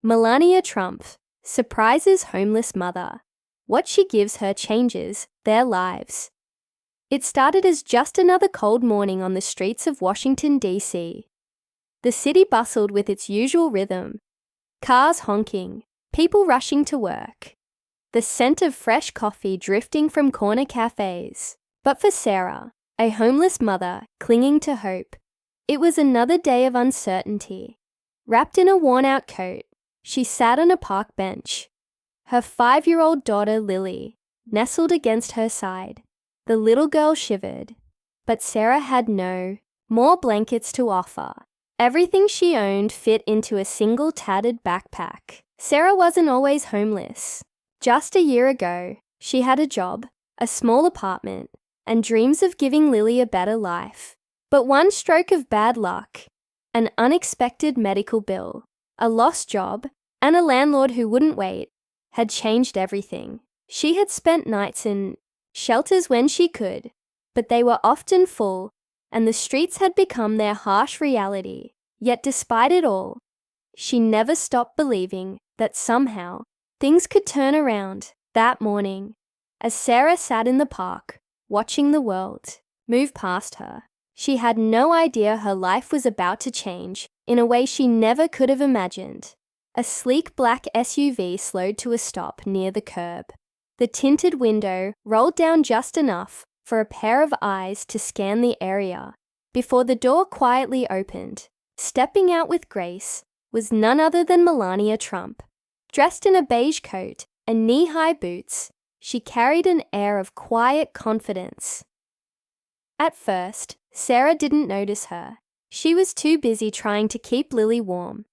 Melania Trump surprises homeless mother. What she gives her changes their lives. It started as just another cold morning on the streets of Washington, D.C. The city bustled with its usual rhythm. Cars honking, people rushing to work. The scent of fresh coffee drifting from corner cafes. But for Sarah, a homeless mother clinging to hope, it was another day of uncertainty. Wrapped in a worn-out coat, she sat on a park bench. Her 5-year-old daughter, Lily, nestled against her side. The little girl shivered, but Sarah had no more blankets to offer. Everything she owned fit into a single tattered backpack. Sarah wasn't always homeless. Just a year ago, she had a job, a small apartment, and dreams of giving Lily a better life. But one stroke of bad luck, an unexpected medical bill, a lost job, and a landlord who wouldn't wait, had changed everything. She had spent nights in shelters when she could, but they were often full, and the streets had become their harsh reality. Yet despite it all, she never stopped believing that somehow things could turn around. That morning, as Sarah sat in the park, watching the world move past her, she had no idea her life was about to change in a way she never could have imagined. A sleek black SUV slowed to a stop near the curb. The tinted window rolled down just enough for a pair of eyes to scan the area before the door quietly opened. Stepping out with grace was none other than Melania Trump. Dressed in a beige coat and knee-high boots, she carried an air of quiet confidence. At first, Sarah didn't notice her. She was too busy trying to keep Lily warm,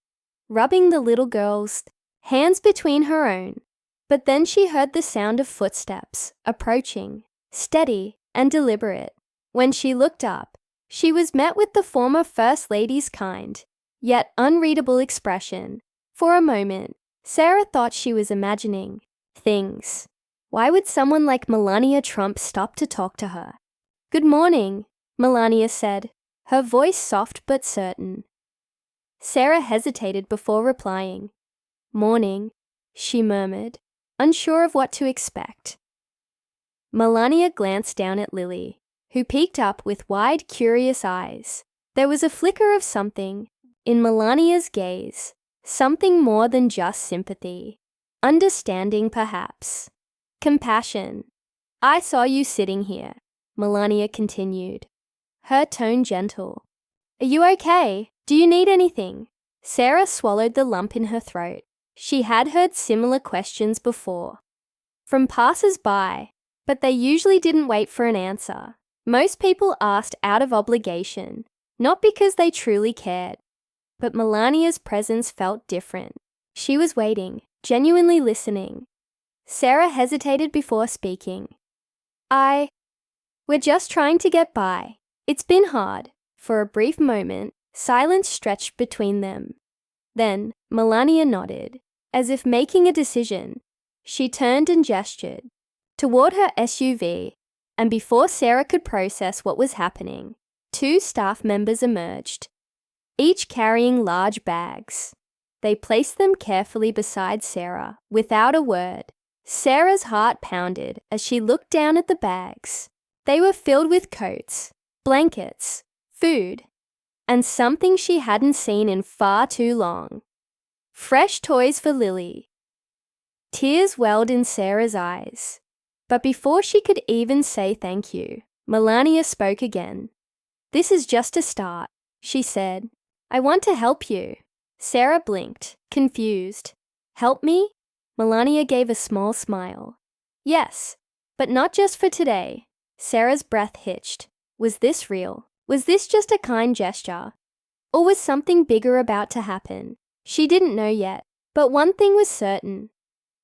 rubbing the little girl's hands between her own. But then she heard the sound of footsteps approaching, steady and deliberate. When she looked up, she was met with the former First Lady's kind, yet unreadable expression. For a moment, Sarah thought she was imagining things. Why would someone like Melania Trump stop to talk to her? "Good morning," Melania said, her voice soft but certain. Sarah hesitated before replying. "Morning," she murmured, unsure of what to expect. Melania glanced down at Lily, who peeked up with wide, curious eyes. There was a flicker of something in Melania's gaze, something more than just sympathy. Understanding, perhaps. Compassion. "I saw you sitting here," Melania continued, her tone gentle. "Are you okay? Do you need anything?" Sarah swallowed the lump in her throat. She had heard similar questions before, from passers-by, but they usually didn't wait for an answer. Most people asked out of obligation, not because they truly cared. But Melania's presence felt different. She was waiting, genuinely listening. Sarah hesitated before speaking. We're just trying to get by. It's been hard." For a brief moment, silence stretched between them. Then, Melania nodded, as if making a decision. She turned and gestured toward her SUV, and before Sarah could process what was happening, 2 staff members emerged, each carrying large bags. They placed them carefully beside Sarah, without a word. Sarah's heart pounded as she looked down at the bags. They were filled with coats, blankets, food, and something she hadn't seen in far too long. Fresh toys for Lily. Tears welled in Sarah's eyes. But before she could even say thank you, Melania spoke again. "This is just a start," she said. "I want to help you." Sarah blinked, confused. "Help me?" Melania gave a small smile. "Yes, but not just for today." Sarah's breath hitched. Was this real? Was this just a kind gesture? Or was something bigger about to happen? She didn't know yet, but one thing was certain.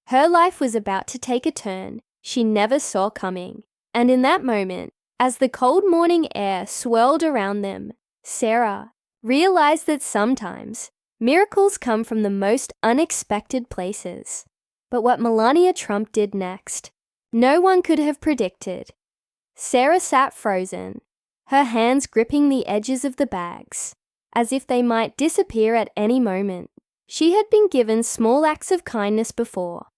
Her life was about to take a turn she never saw coming. And in that moment, as the cold morning air swirled around them, Sarah realized that sometimes miracles come from the most unexpected places. But what Melania Trump did next, no one could have predicted. Sarah sat frozen, her hands gripping the edges of the bags, as if they might disappear at any moment. She had been given small acts of kindness before.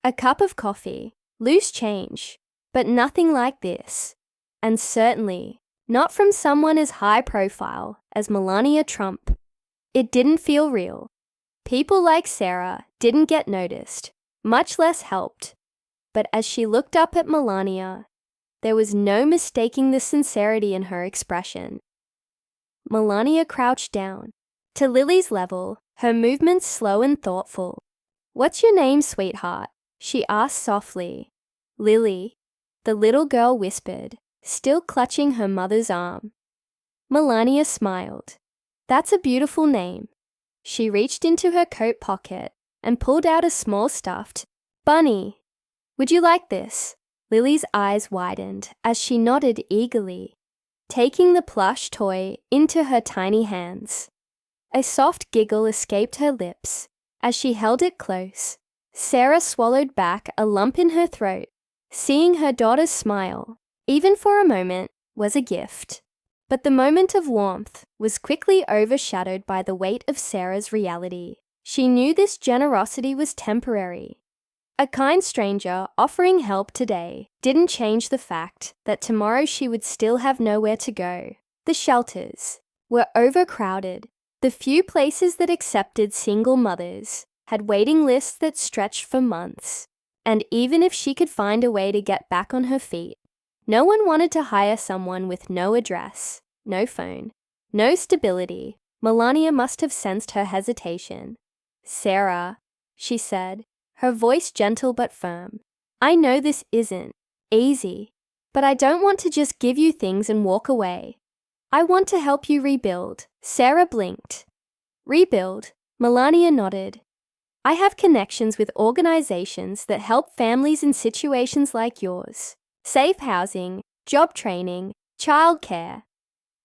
A cup of coffee, loose change, but nothing like this. And certainly not from someone as high profile as Melania Trump. It didn't feel real. People like Sarah didn't get noticed, much less helped. But as she looked up at Melania, there was no mistaking the sincerity in her expression. Melania crouched down. To Lily's level, her movements slow and thoughtful. "What's your name, sweetheart?" she asked softly. "Lily," the little girl whispered, still clutching her mother's arm. Melania smiled. "That's a beautiful name." She reached into her coat pocket and pulled out a small stuffed bunny. "Would you like this?" Lily's eyes widened as she nodded eagerly, taking the plush toy into her tiny hands. A soft giggle escaped her lips as she held it close. Sarah swallowed back a lump in her throat. Seeing her daughter smile, even for a moment, was a gift. But the moment of warmth was quickly overshadowed by the weight of Sarah's reality. She knew this generosity was temporary. A kind stranger offering help today didn't change the fact that tomorrow she would still have nowhere to go. The shelters were overcrowded. The few places that accepted single mothers had waiting lists that stretched for months. And even if she could find a way to get back on her feet, no one wanted to hire someone with no address, no phone, no stability. Melania must have sensed her hesitation. "Sarah," she said, her voice gentle but firm, "I know this isn't easy, but I don't want to just give you things and walk away. I want to help you rebuild." Sarah blinked. "Rebuild?" Melania nodded. "I have connections with organizations that help families in situations like yours. Safe housing, job training, childcare.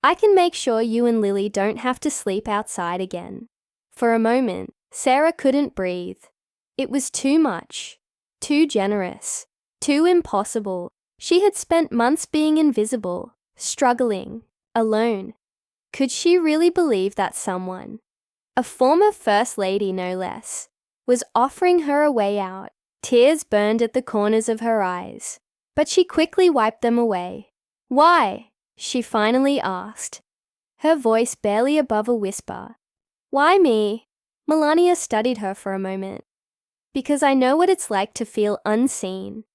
I can make sure you and Lily don't have to sleep outside again." For a moment, Sarah couldn't breathe. It was too much, too generous, too impossible. She had spent months being invisible, struggling, alone. Could she really believe that someone, a former First Lady no less, was offering her a way out? Tears burned at the corners of her eyes, but she quickly wiped them away. "Why?" she finally asked, her voice barely above a whisper. "Why me?" Melania studied her for a moment. "Because I know what it's like to feel unseen."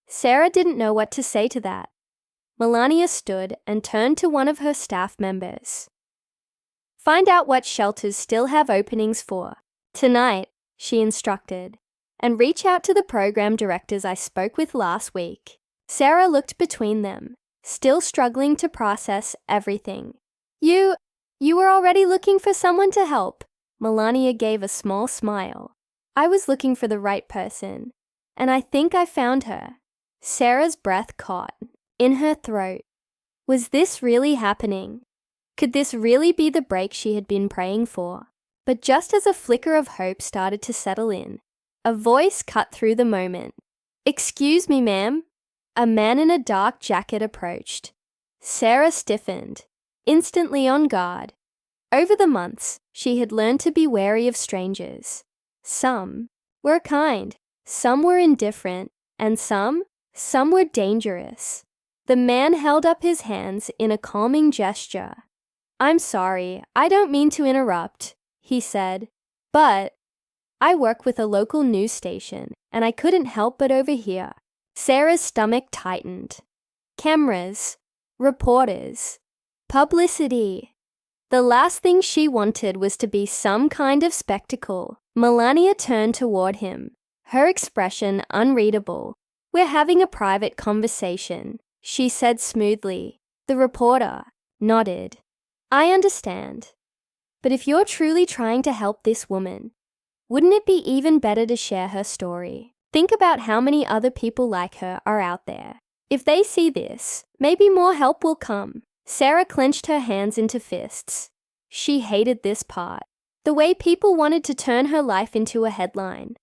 Sarah didn't know what to say to that. Melania stood and turned to one of her staff members. "Find out what shelters still have openings for tonight," she instructed, "and reach out to the program directors I spoke with last week." Sarah looked between them, still struggling to process everything. You were already looking for someone to help." Melania gave a small smile. "I was looking for the right person, and I think I found her." Sarah's breath caught in her throat. Was this really happening? Could this really be the break she had been praying for? But just as a flicker of hope started to settle in, a voice cut through the moment. "Excuse me, ma'am." A man in a dark jacket approached. Sarah stiffened, instantly on guard. Over the months, she had learned to be wary of strangers. Some were kind, some were indifferent, and some were dangerous. The man held up his hands in a calming gesture. "I'm sorry, I don't mean to interrupt," he said, "but I work with a local news station, and I couldn't help but overhear." Sarah's stomach tightened. Cameras, reporters, publicity. The last thing she wanted was to be some kind of spectacle. Melania turned toward him, her expression unreadable. "We're having a private conversation," she said smoothly. The reporter nodded. "I understand. But if you're truly trying to help this woman, wouldn't it be even better to share her story? Think about how many other people like her are out there. If they see this, maybe more help will come." Sarah clenched her hands into fists. She hated this part. The way people wanted to turn her life into a headline.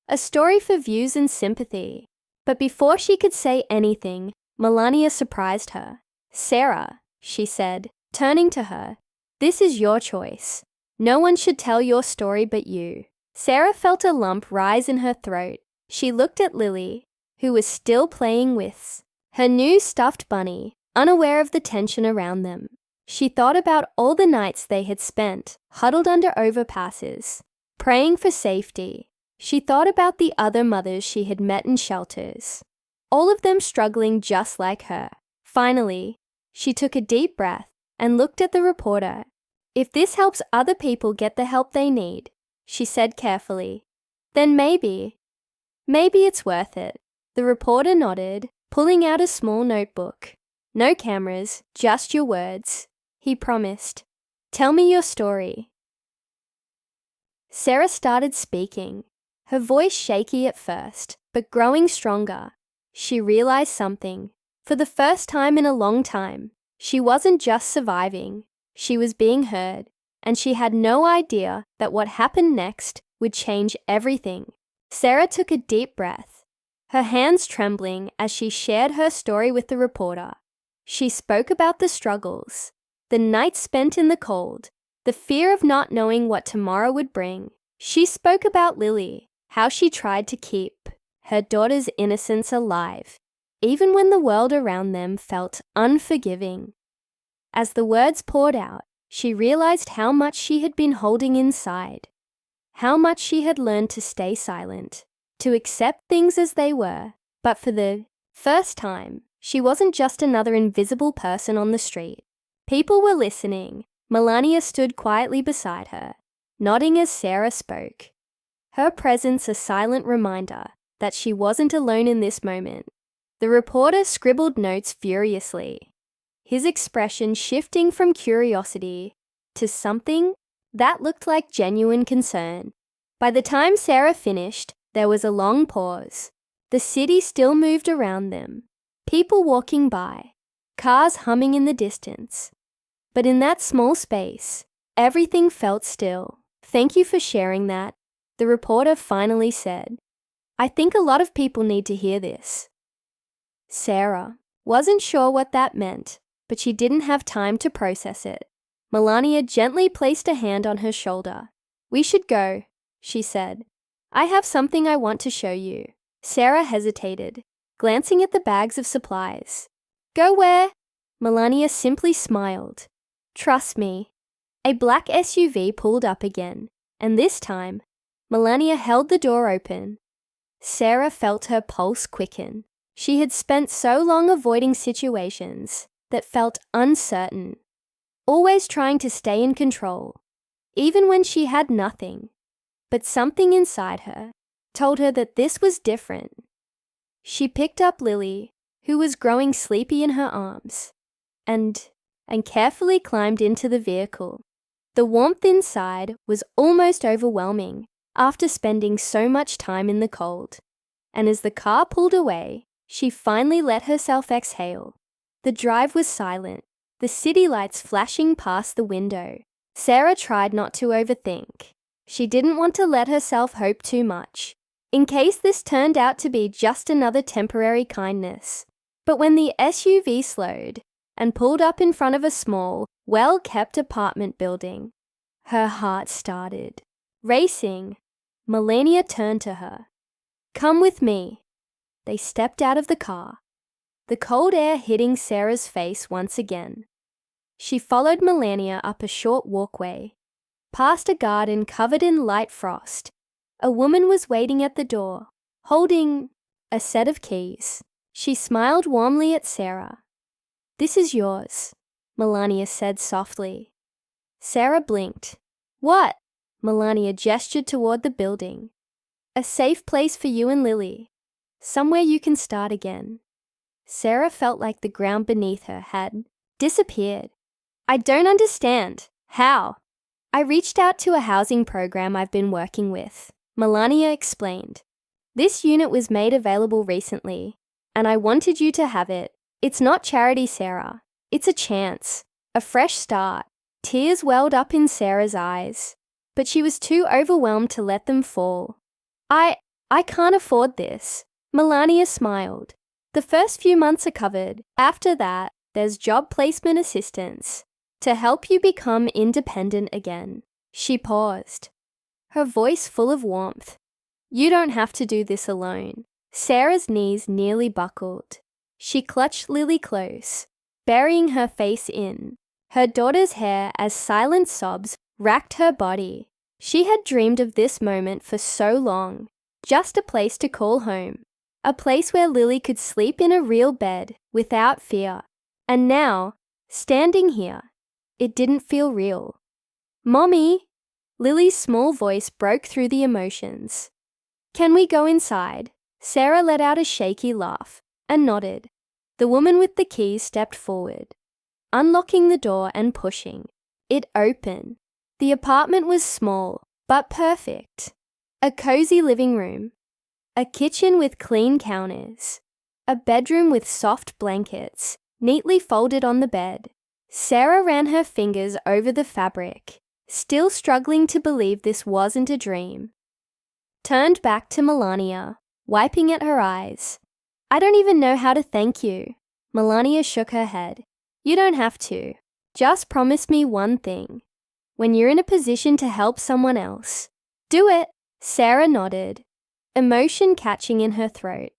A story for views and sympathy. But before she could say anything, Melania surprised her. "Sarah," she said, turning to her, "this is your choice. No one should tell your story but you. Sarah felt a lump rise in her throat. She looked at Lily, who was still playing with her new stuffed bunny, unaware of the tension around them. She thought about all the nights they had spent, huddled under overpasses, praying for safety. She thought about the other mothers she had met in shelters, all of them struggling just like her. Finally, she took a deep breath and looked at the reporter. If this helps other people get the help they need, she said carefully, then maybe it's worth it. The reporter nodded, pulling out a small notebook. No cameras, just your words, he promised. Tell me your story. Sarah started speaking, her voice shaky at first, but growing stronger. She realized something. For the first time in a long time, she wasn't just surviving, she was being heard, and she had no idea that what happened next would change everything. Sarah took a deep breath, her hands trembling as she shared her story with the reporter. She spoke about the struggles, the nights spent in the cold, the fear of not knowing what tomorrow would bring. She spoke about Lily, how she tried to keep her daughter's innocence alive, even when the world around them felt unforgiving. As the words poured out, she realized how much she had been holding inside, how much she had learned to stay silent, to accept things as they were. But for the first time, she wasn't just another invisible person on the street. People were listening. Melania stood quietly beside her, nodding as Sarah spoke, her presence a silent reminder that she wasn't alone in this moment. The reporter scribbled notes furiously, his expression shifting from curiosity to something that looked like genuine concern. By the time Sarah finished, there was a long pause. The city still moved around them, people walking by, cars humming in the distance. But in that small space, everything felt still. Thank you for sharing that, the reporter finally said. I think a lot of people need to hear this. Sarah wasn't sure what that meant, but she didn't have time to process it. Melania gently placed a hand on her shoulder. We should go, she said. I have something I want to show you. Sarah hesitated, glancing at the bags of supplies. Go where? Melania simply smiled. Trust me. A black SUV pulled up again, and this time, Melania held the door open. Sarah felt her pulse quicken. She had spent so long avoiding situations that felt uncertain, always trying to stay in control, even when she had nothing. But something inside her told her that this was different. She picked up Lily, who was growing sleepy in her arms, and carefully climbed into the vehicle. The warmth inside was almost overwhelming after spending so much time in the cold. And as the car pulled away, she finally let herself exhale. The drive was silent, the city lights flashing past the window. Sarah tried not to overthink. She didn't want to let herself hope too much, in case this turned out to be just another temporary kindness. But when the SUV slowed and pulled up in front of a small, well-kept apartment building, her heart started racing. Melania turned to her. Come with me. They stepped out of the car, the cold air hitting Sarah's face once again. She followed Melania up a short walkway, past a garden covered in light frost. A woman was waiting at the door, holding a set of keys. She smiled warmly at Sarah. This is yours, Melania said softly. Sarah blinked. What? Melania gestured toward the building. A safe place for you and Lily. Somewhere you can start again. Sarah felt like the ground beneath her had disappeared. I don't understand. How? I reached out to a housing program I've been working with, Melania explained. This unit was made available recently, and I wanted you to have it. It's not charity, Sarah. It's a chance, a fresh start. Tears welled up in Sarah's eyes, but she was too overwhelmed to let them fall. I can't afford this. Melania smiled. The first few months are covered. After that, there's job placement assistance to help you become independent again. She paused, her voice full of warmth. "You don't have to do this alone." Sarah's knees nearly buckled. She clutched Lily close, burying her face in her daughter's hair as silent sobs racked her body. She had dreamed of this moment for so long, just a place to call home, a place where Lily could sleep in a real bed without fear. And now, standing here, it didn't feel real. "Mommy!" Lily's small voice broke through the emotions. "Can we go inside?" Sarah let out a shaky laugh and nodded. The woman with the keys stepped forward, unlocking the door and pushing it open. The apartment was small, but perfect. A cozy living room, a kitchen with clean counters, a bedroom with soft blankets neatly folded on the bed. Sarah ran her fingers over the fabric, still struggling to believe this wasn't a dream. Turned back to Melania, wiping at her eyes. "I don't even know how to thank you." Melania shook her head. "You don't have to. Just promise me one thing. When you're in a position to help someone else, do it." Sarah nodded, emotion catching in her throat.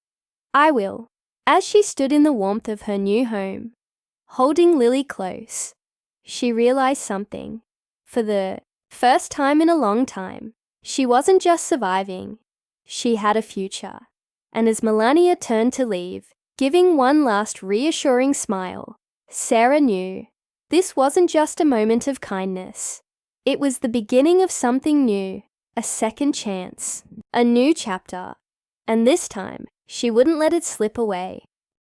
"I will." As she stood in the warmth of her new home, holding Lily close, she realized something. For the first time in a long time, she wasn't just surviving, she had a future. And as Melania turned to leave, giving one last reassuring smile, Sarah knew this wasn't just a moment of kindness. It was the beginning of something new, a second chance, a new chapter. And this time, she wouldn't let it slip away.